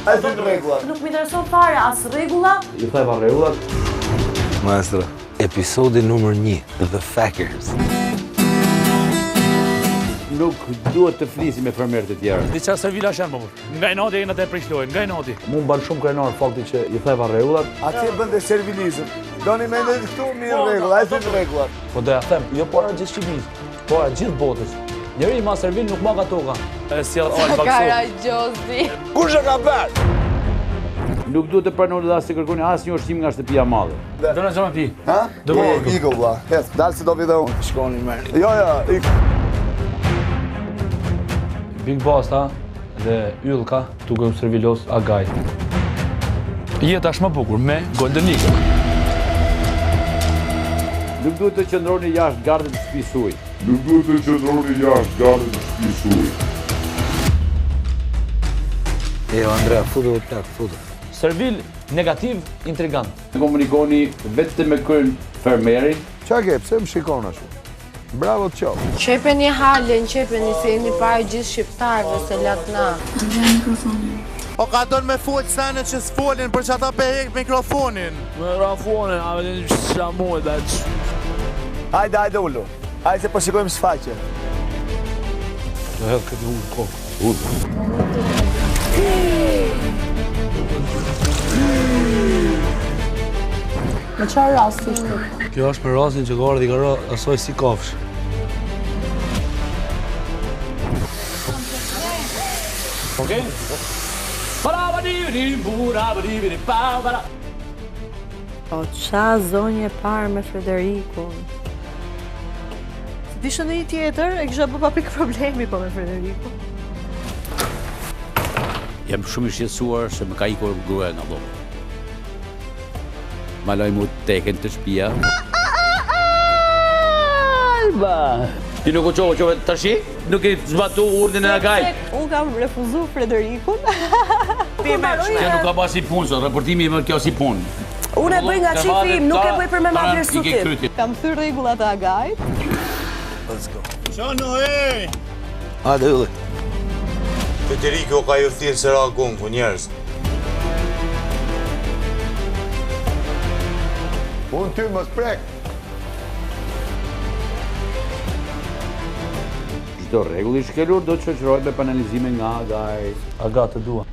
Ai thon rregullat. Nuk më intereson fare as rregulla. Ju theva rregullat. Maestro, episodi numër 1, The Fackers. Nuk duhet të flisi me fermerët e tjerë. Diça servila janë më burr. Nga i noti në të prishlojnë, nga i noti. Mu mban shumë krenar fakti që ju theva rregullat. Atje bënte servilizëm. Doni me ndër këtu mirë rregulla, ai thon rregullat. Po doja them, jo para gjithë Shqipërisë, para gjithë botës. Njeri ma servil nuk ma ka toka. E sjell Alba këtu. Karagjozi. Kush e ka bërë? Nuk duhet të pranoni dhe as të kërkoni asnjë ushqim nga shtëpia e madhe. Do na zona ti. Ha? Do më Iko vlla. Hes, dal se do vi dhe unë. Shkoni merrni. Jo, ik. Big Basta dhe Yllka duke më servilos Agaj. Jeta është më bukur me Golden Eagle. Nuk duhet të qëndroni jashtë gardit të shtëpisë suaj. Nuk duhet të qëndroni jashtë gardit të shtëpisë suaj. Jo, Andrea, futu plak, futu. Servil negativ, intrigant. Komunikoni vetëm me kërën fermerin. Qa ke, pse më shikon ashtu? Bravo të qofë. Qepeni halen, qepeni se jeni parë gjithë shqiptarëve se latna. O ka donë me folë sene që s'folin për që ata behek mikrofonin. Me rafonin, a vedin shamuj dhe që. Hajde ullu. Hajde se po shikojmë shfaqe. Të hedhë këtë ullë kokë. Në çfarë rasti ishte? Kjo është për rastin që ka ardhi ka asoj si kafsh. Okej? O qa zonje parë me Frederikun. Dishë në një tjetër, e kisha bë papik problemi po me Frederikun. Jam shumë i shqetësuar se më ka ikur gruaja nga dhomë. Ma loj mu teken të shtëpia. Alba! Ti nuk u qove të tashi? Nuk i zbatu urdin e Agaj? Unë kam refuzu Frederikun. Kjo nuk ka ba si punë, sot, raportimi më kjo si punë. Unë e bëj nga qifi im, nuk e bëj për me ma vlerësutim. Kam thyrë rregullat e Agajt. Let's go. Qano, hej! Hajde, ylli. Federico ka ju thirë se ra gongu, njerëz. Unë ty më sprek. Çdo rregull i shkelur do të shoqërohet me penalizime nga Agaj. Aga të dua.